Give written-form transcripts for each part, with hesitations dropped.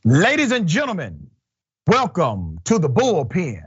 Ladies and gentlemen, welcome to the Bullpen.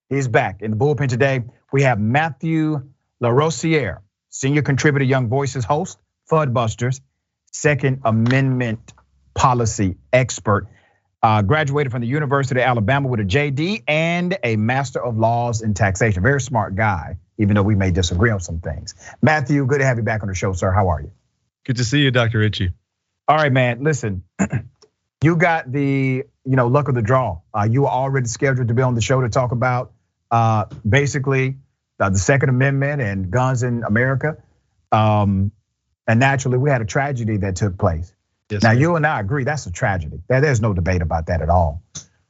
He's back in the Bullpen today. We have Matthew Larosiere, senior contributor, Young Voices host, Fudbusters, Second Amendment policy expert. Graduated from the University of Alabama with a JD and a Master of Laws in Taxation. Very smart guy, even though we may disagree on some things. Matthew, good to have you back on the show, sir. How are you? Good to see you, Dr. Richey. All right, man. Listen, you got the luck of the draw. You were already scheduled to be on the show to talk about basically the Second Amendment and guns in America. And naturally, we had a tragedy that took place. Yes, now, you and I agree that's a tragedy. There's no debate about that at all.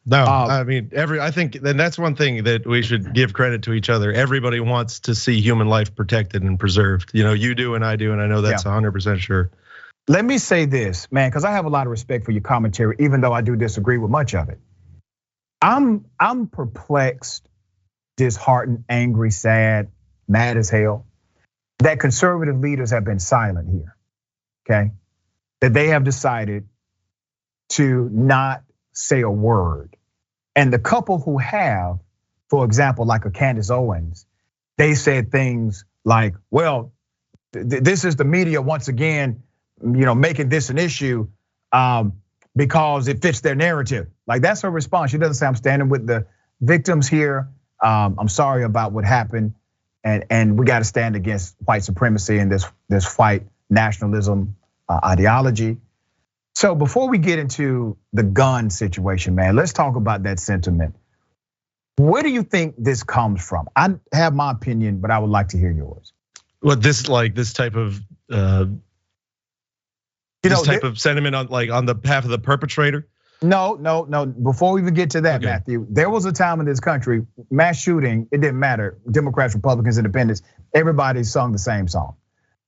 No, I mean, I think then that's one thing that we should give credit to each other. Everybody wants to see human life protected and preserved. You do and I do, and I know that's 100% sure. Let me say this, man, because I have a lot of respect for your commentary, even though I do disagree with much of it. I'm perplexed, disheartened, angry, sad, mad as hell that conservative leaders have been silent here, okay? That they have decided to not say a word. And the couple who have, for example, like a Candace Owens, they said things like, well, this is the media once again, making this an issue because it fits their narrative. Like that's her response. She doesn't say I'm standing with the victims here. I'm sorry about what happened. And we got to stand against white supremacy and this white nationalism ideology. So before we get into the gun situation, man, let's talk about that sentiment. Where do you think this comes from? I have my opinion, but I would like to hear yours. What this type of sentiment on the behalf of the perpetrator? No. Before we even get to that, okay. Matthew, there was a time in this country, mass shooting, it didn't matter, Democrats, Republicans, Independents, everybody sung the same song.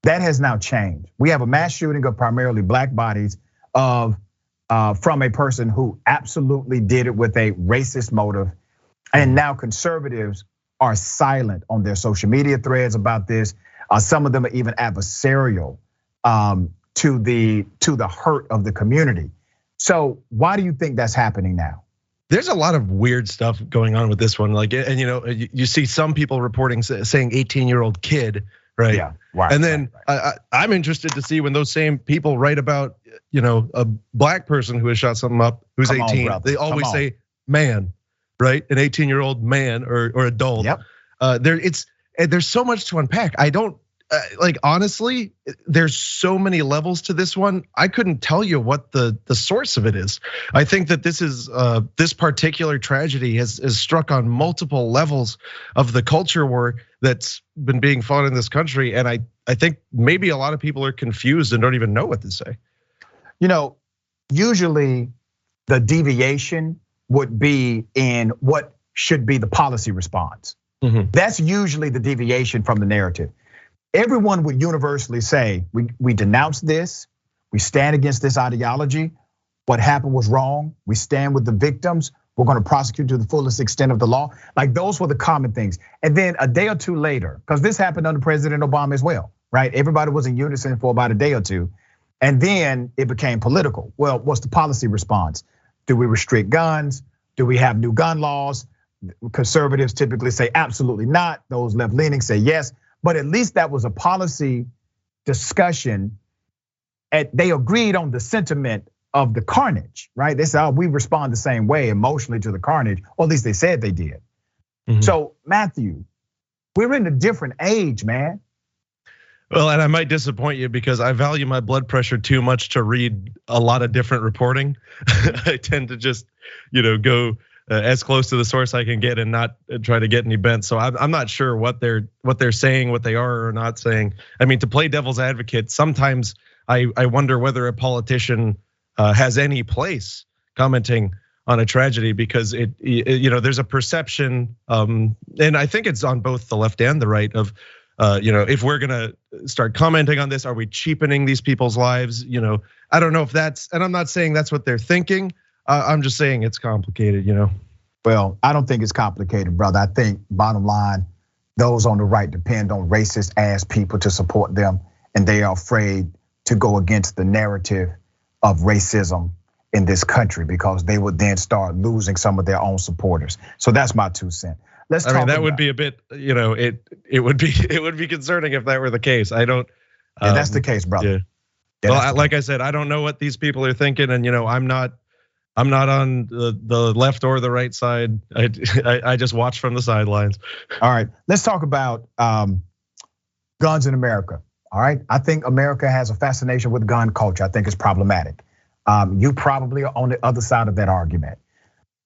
That has now changed. We have a mass shooting of primarily black bodies from a person who absolutely did it with a racist motive. And now conservatives are silent on their social media threads about this. Some of them are even adversarial to the hurt of the community. So why do you think that's happening now? There's a lot of weird stuff going on with this one. And you see some people reporting saying 18-year-old kid, right? Yeah, right. And then I'm interested to see when those same people write about, a black person who has shot something up who's 18. They always say man, right? An 18-year-old man or adult. Yep. There's so much to unpack. I don't honestly, there's so many levels to this one. I couldn't tell you what the source of it is. I think that this particular tragedy has struck on multiple levels of the culture war that's been being fought in this country. And I think maybe a lot of people are confused and don't even know what to say. Usually the deviation would be in what should be the policy response. Mm-hmm. That's usually the deviation from the narrative. Everyone would universally say, we denounce this, we stand against this ideology, what happened was wrong, we stand with the victims, we're gonna prosecute to the fullest extent of the law. Like those were the common things. And then a day or two later, because this happened under President Obama as well, right? Everybody was in unison for about a day or two. And then it became political. Well, what's the policy response? Do we restrict guns? Do we have new gun laws? Conservatives typically say absolutely not. Those left-leaning say yes. But at least that was a policy discussion. And they agreed on the sentiment of the carnage, right? They said, we respond the same way emotionally to the carnage, or at least they said they did. Mm-hmm. So Matthew, we're in a different age, man. Well, and I might disappoint you because I value my blood pressure too much to read a lot of different reporting. I tend to just, go as close to the source I can get and not try to get any bent. So I'm not sure what they're saying, what they are or not saying. I mean, to play devil's advocate, sometimes I wonder whether a politician has any place commenting on a tragedy because there's a perception, and I think it's on both the left and the right of, if we're gonna start commenting on this, are we cheapening these people's lives? I don't know if that's, and I'm not saying that's what they're thinking. I'm just saying it's complicated, Well, I don't think it's complicated, brother. I think bottom line, those on the right depend on racist ass people to support them, and they are afraid to go against the narrative of racism in this country because they would then start losing some of their own supporters. So that's my 2 cents. I mean, that would be a bit, it would be concerning if that were the case. I don't. Yeah, that's the case, brother. Yeah. Well, like I said, I don't know what these people are thinking, and I'm not on the left or the right side. I just watch from the sidelines. All right, let's talk about guns in America. All right, I think America has a fascination with gun culture. I think it's problematic. You probably are on the other side of that argument.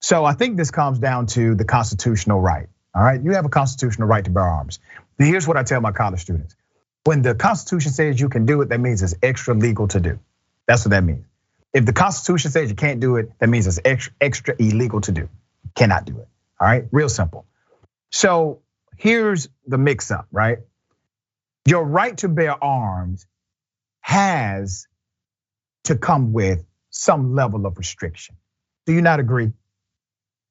So I think this comes down to the constitutional right. All right, you have a constitutional right to bear arms. Here's what I tell my college students. When the Constitution says you can do it, that means it's extra legal to do. That's what that means. If the Constitution says you can't do it, that means it's extra illegal to do. Cannot do it. All right, real simple. So here's the mix up, right? Your right to bear arms has to come with some level of restriction. Do you not agree?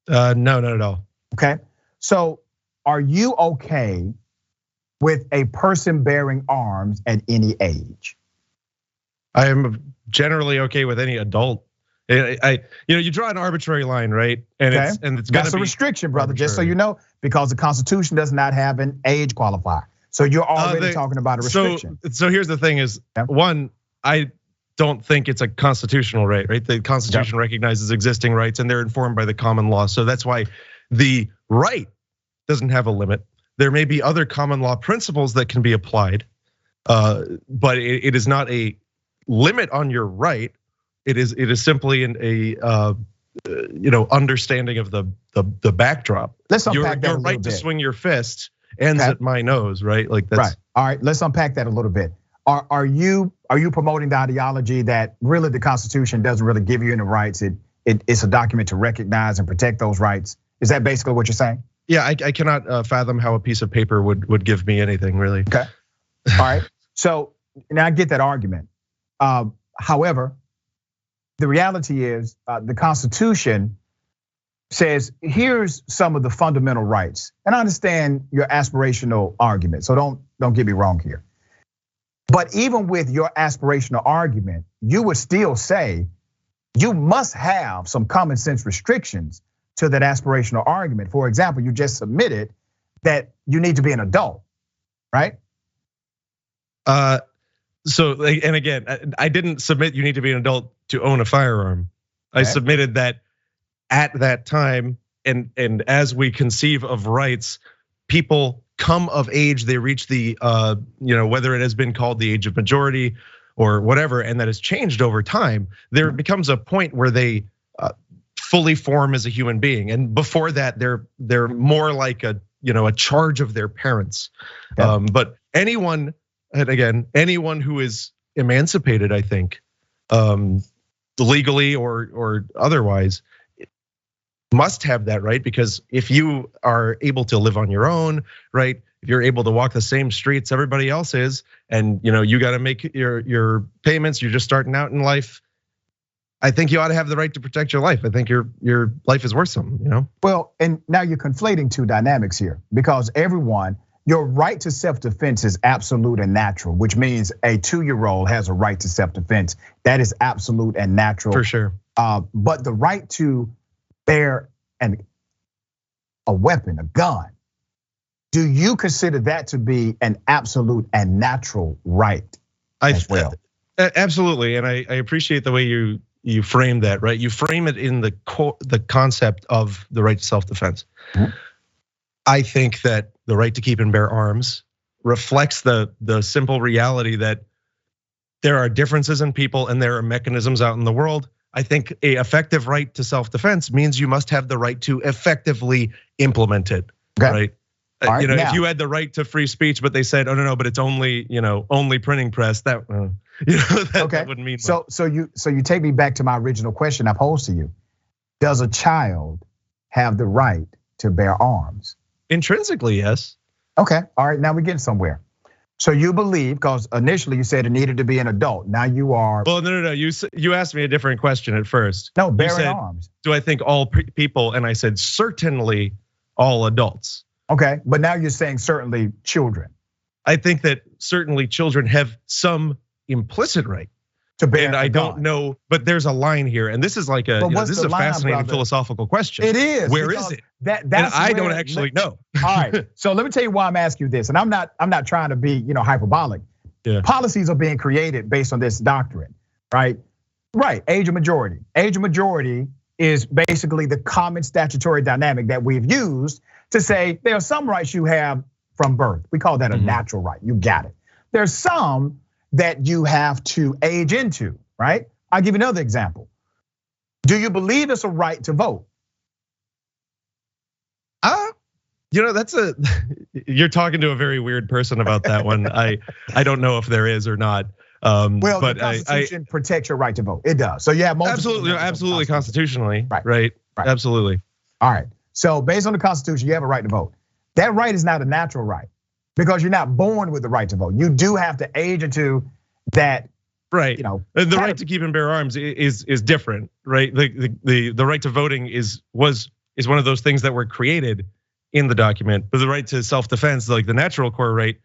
No, not at all. Okay, so are you okay with a person bearing arms at any age? I am generally okay with any adult. You draw an arbitrary line, right? And okay. it's that's a restriction, brother. Arbitrary. Just so you know, because the Constitution does not have an age qualifier. So you're already talking about a restriction. So here's the thing: is one, I don't think it's a constitutional right? The Constitution recognizes existing rights, and they're informed by the common law. So that's why the right doesn't have a limit. There may be other common law principles that can be applied, but it is not a limit on your right. It is simply a understanding of the backdrop. Let's unpack that a little right bit. To swing your fist ends at my nose, right? Like that's right. All right, let's unpack that a little bit. Are you promoting the ideology that really the Constitution doesn't really give you any rights? It's a document to recognize and protect those rights. Is that basically what you're saying? Yeah, I cannot fathom how a piece of paper would give me anything really. Okay, all right. So now I get that argument. However, the reality is the Constitution says here's some of the fundamental rights, and I understand your aspirational argument. So don't get me wrong here. But even with your aspirational argument, you would still say you must have some common sense restrictions to that aspirational argument. For example, you just submitted that you need to be an adult, right? So, and again, I didn't submit you need to be an adult to own a firearm. Okay. I submitted that at that time, and as we conceive of rights, people come of age, they reach the, whether it has been called the age of majority or whatever, and that has changed over time, there becomes a point where they fully form as a human being. And before that, they're more like a charge of their parents. Yeah. But anyone who is emancipated, I think, legally or otherwise, must have that right, because if you are able to live on your own, right? If you're able to walk the same streets everybody else is, and you got to make your payments, you're just starting out in life, I think you ought to have the right to protect your life. I think your life is worth something, Well, and now you're conflating two dynamics here, because your right to self-defense is absolute and natural, which means a 2-year-old has a right to self-defense. That is absolute and natural. For sure. But the right to bear a weapon, a gun, do you consider that to be an absolute and natural right as well? Absolutely, and I appreciate the way you frame that, right? You frame it in the concept of the right to self-defense. Mm-hmm. I think that the right to keep and bear arms reflects the simple reality that there are differences in people and there are mechanisms out in the world. I think a effective right to self-defense means you must have the right to effectively implement it, okay. Right? Right, if you had the right to free speech, but they said, oh no, but it's only only printing press, that that wouldn't mean much. So you take me back to my original question I posed to you. Does a child have the right to bear arms? Intrinsically, yes. Okay, all right, now we're getting somewhere. So you believe, because initially you said it needed to be an adult. Now you are. Well, no. You asked me a different question at first. No, bearing arms. Do I think all people? And I said certainly all adults. Okay, but now you're saying certainly children. I think that certainly children have some implicit right to bear and I don't know, but there's a line here, and this is like this is a fascinating philosophical question. It is. Where is it? That's and I don't actually know. All right, so let me tell you why I'm asking you this, and I'm not trying to be hyperbolic. Yeah. Policies are being created based on this doctrine, right? Right, age of majority. Age of majority is basically the common statutory dynamic that we've used to say there are some rights you have from birth. We call that a natural right. You got it. There's some that you have to age into, right? I'll give you another example. Do you believe it's a right to vote? You're talking to a very weird person about that one. I don't know if there is or not. Well, but the Constitution protects your right to vote. It does. So you have absolutely constitutionally, right? Absolutely. All right. So based on the Constitution, you have a right to vote. That right is not a natural right because you're not born with the right to vote. You do have to age into that. Right. The right to keep and bear arms is different, right? The right to voting is one of those things that were created in the document, but the right to self-defense, like the natural core right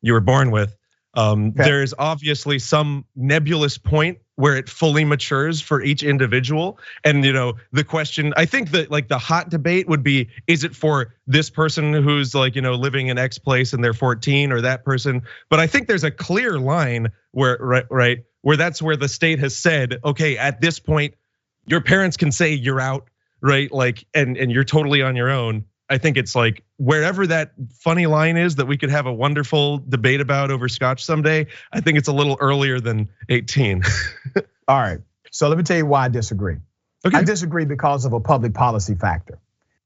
you were born with. There's obviously some nebulous point where it fully matures for each individual. And the question, I think that like the hot debate would be, is it for this person who's like, living in X place and they're 14 or that person? But I think there's a clear line where, right, where that's where the state has said, okay, at this point, your parents can say you're out, right? Like, and you're totally on your own. I think it's like wherever that funny line is that we could have a wonderful debate about over scotch someday. I think it's a little earlier than 18. All right, so let me tell you why I disagree. Okay. I disagree because of a public policy factor.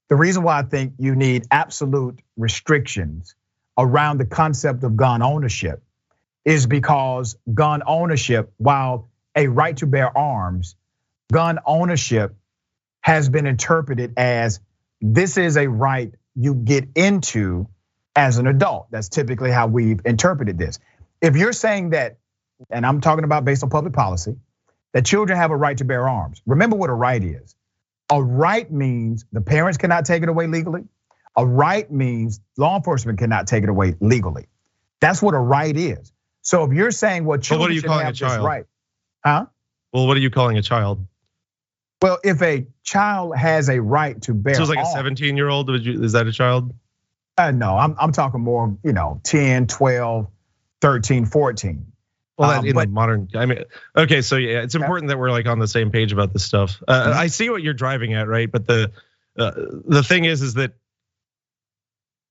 The reason why I think you need absolute restrictions around the concept of gun ownership is because gun ownership, while a right to bear arms, gun ownership has been interpreted as this is a right you get into as an adult. That's typically how we've interpreted this. If you're saying that, and I'm talking about based on public policy, that children have a right to bear arms. Remember what a right is. A right means the parents cannot take it away legally. A right means law enforcement cannot take it away legally. That's what a right is. So if you're saying what children should have this right, huh? Well, what are you calling a child? Well, if a child has a right to bear arms. So it's like a 17-year-old, is that a child? No, I'm talking more, 10, 12, 13, 14. Well, in the modern, I mean, okay, so yeah, it's important that we're like on the same page about this stuff. I see what you're driving at, right? But the thing is that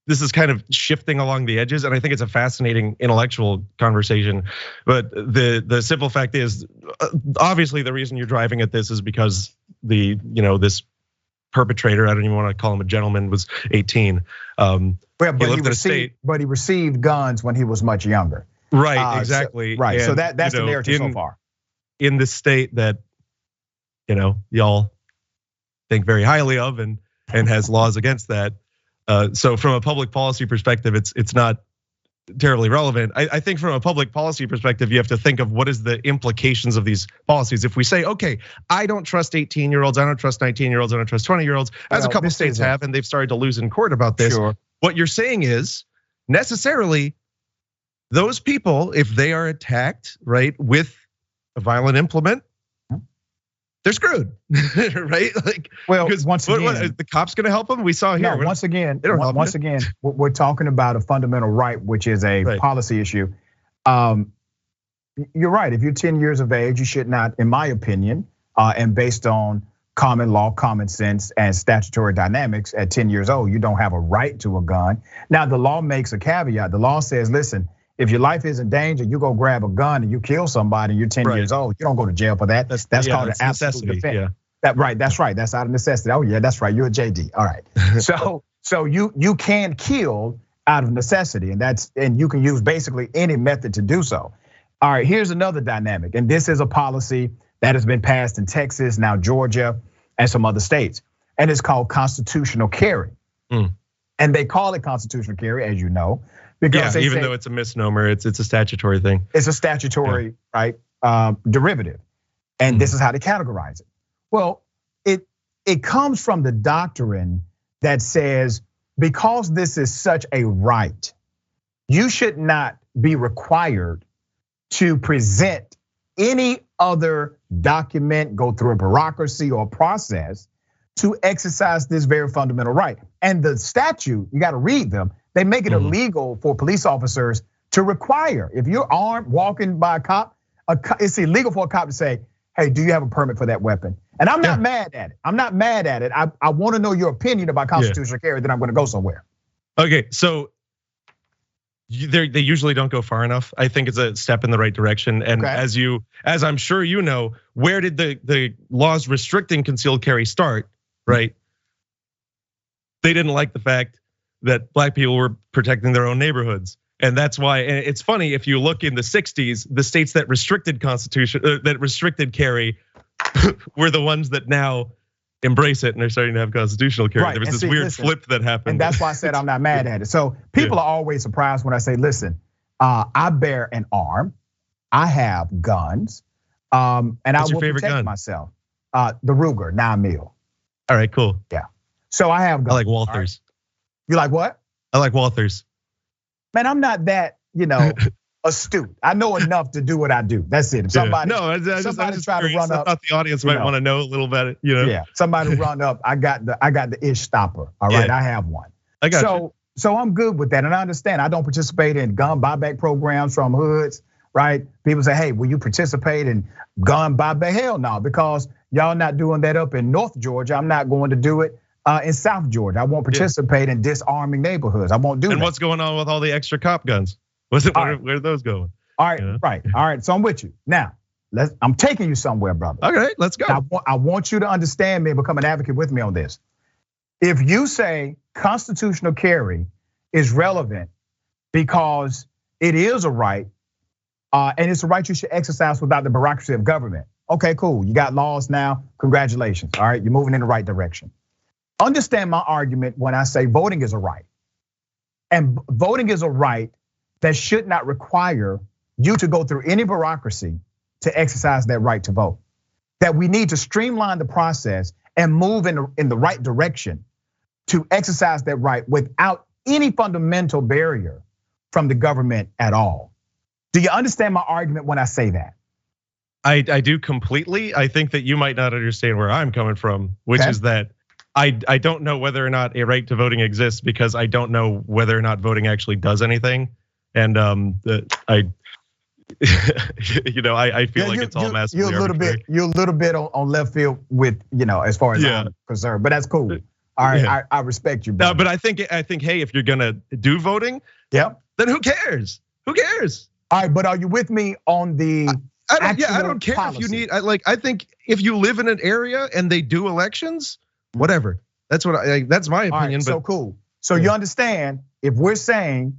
this is kind of shifting along the edges, and I think it's a fascinating intellectual conversation. But the simple fact is, obviously, the reason you're driving at this is because this perpetrator, I don't even want to call him a gentleman, was 18. But he received guns when he was much younger. Right, exactly. Right, so that's the narrative so far. In the state that y'all think very highly of and has laws against that. So from a public policy perspective, it's not terribly relevant. I think from a public policy perspective, you have to think of what is the implications of these policies. If we say, okay, I don't trust 18-year-olds, I don't trust 19-year-olds, I don't trust 20-year-olds, as a couple states have, and they've started to lose in court about this. Sure. What you're saying is necessarily those people, if they are attacked, right, with a violent implement, they're screwed, right? Like, well, once again, the cops gonna help them? We saw here. No, once again, we're talking about a fundamental right, which is a policy issue. You're right. If you're 10 years of age, you should not, in my opinion, and based on common law, common sense, and statutory dynamics, at 10 years old, you don't have a right to a gun. Now, the law makes a caveat. The law says, listen, if your life is in danger, you go grab a gun and you kill somebody and you're 10 years old, you don't go to jail for that. That's called an absolute defense. Yeah. That's right. That's out of necessity. Oh yeah, that's right. You're a JD. All right. So you can kill out of necessity, and you can use basically any method to do so. All right, here's another dynamic, and this is a policy that has been passed in Texas, now Georgia, and some other states, and it's called constitutional carry. And they call it constitutional carry, as you know, because even though it's a misnomer, it's a statutory thing. It's a statutory derivative, and this is how they categorize it. Well, it comes from the doctrine that says because this is such a right, you should not be required to present any other document, go through a bureaucracy or process to exercise this very fundamental right. And the statute, you gotta read them, they make it illegal for police officers to require, if you're armed, walking by a cop, it's illegal for a cop to say, hey, do you have a permit for that weapon? And I'm not mad at it. I'm not mad at it. I wanna know your opinion about constitutional carry, then I'm gonna go somewhere. Okay, so they usually don't go far enough. I think it's a step in the right direction. And as I'm sure you know, where did the laws restricting concealed carry start, right? They didn't like the fact that black people were protecting their own neighborhoods. And that's why, and it's funny, if you look in the 60s, the states that restricted carry were the ones that now embrace it and they're starting to have constitutional carry. There was this weird flip that happened. And that's why I said I'm not mad at it. So people are always surprised when I say, listen, I bear an arm, I have guns, and I will protect myself. The Ruger 9mm. All right, cool. Yeah, so I have guns. I like Walthers. Right. You like what? I like Walthers. Man, I'm not that, astute. I know enough to do what I do. That's it. If somebody, somebody try to run up, I thought the audience might want to know a little bit. Yeah, somebody run up. I got the ish stopper. All right, I have one. I got you. So I'm good with that, and I understand. I don't participate in gun buyback programs from hoods, right? People say, hey, will you participate in gun buyback? Hell no, because y'all not doing that up in North Georgia. I'm not going to do it in South Georgia. I won't participate in disarming neighborhoods. I won't do that. And what's going on with all the extra cop guns? Where are those going? All right, right. All right, so I'm with you. Now, I'm taking you somewhere, brother. Okay, let's go. I want you to understand me and become an advocate with me on this. If you say constitutional carry is relevant because it is a right, and it's a right you should exercise without the bureaucracy of government. Okay, cool, you got laws now, congratulations. All right, you're moving in the right direction. Understand my argument when I say voting is a right. And voting is a right that should not require you to go through any bureaucracy to exercise that right to vote. That we need to streamline the process and move in the right direction to exercise that right without any fundamental barrier from the government at all. Do you understand my argument when I say that? I do completely. I think that you might not understand where I'm coming from, which is that I don't know whether or not a right to voting exists because I don't know whether or not voting actually does anything. And I feel like it's all massively arbitrary. You're a little bit on left field with, as far as I'm concerned, but that's cool. All right, I respect you, bro. No, but I think, hey, if you're gonna do voting, then who cares? Who cares? All right, but are you with me on the? I don't care policy. If you need. I think if you live in an area and they do elections, whatever. That's what that's my opinion. Right, so cool. So you understand if we're saying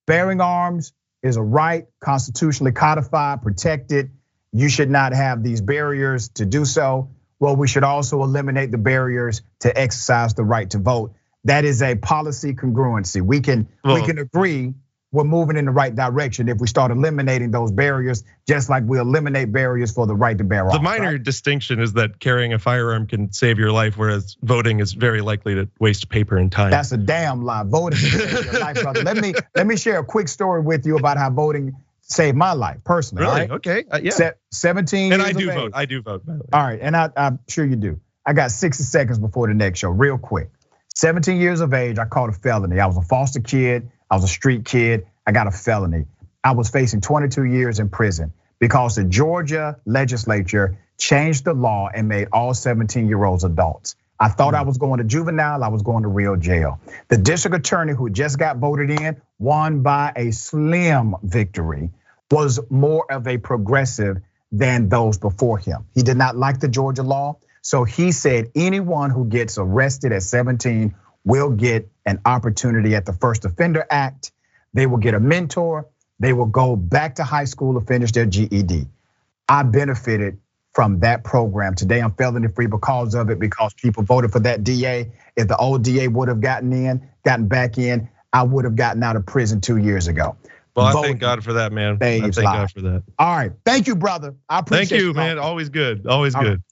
bearing arms is a right, constitutionally codified, protected. You should not have these barriers to do so. Well, we should also eliminate the barriers to exercise the right to vote. That is a policy congruency. We can agree we're moving in the right direction if we start eliminating those barriers, just like we eliminate barriers for the right to bear arms. The minor distinction is that carrying a firearm can save your life, whereas voting is very likely to waste paper and time. That's a damn lie. Voting can save your life, brother. Let me share a quick story with you about how voting saved my life personally. Really? Right? Okay. Yeah. 17 and years I do of vote. age. I do vote. By the way. All right, and I'm sure you do. I got 60 seconds before the next show, real quick. 17 years of age, I caught a felony. I was a foster kid. I was a street kid. I got a felony. I was facing 22 years in prison because the Georgia legislature changed the law and made all 17-year-olds adults. I thought I was going to juvenile, I was going to real jail. The district attorney who just got voted in, won by a slim victory, was more of a progressive than those before him. He did not like the Georgia law, so he said anyone who gets arrested at 17 will get an opportunity at the First Offender Act. They will get a mentor. They will go back to high school to finish their GED. I benefited from that program. Today I'm felony free because of it, because people voted for that DA. If the old DA would have gotten back in, I would have gotten out of prison 2 years ago. Well, I thank God for that, man. I thank God for that. All right, thank you, brother. I appreciate it. Thank you, man. Always good, always good.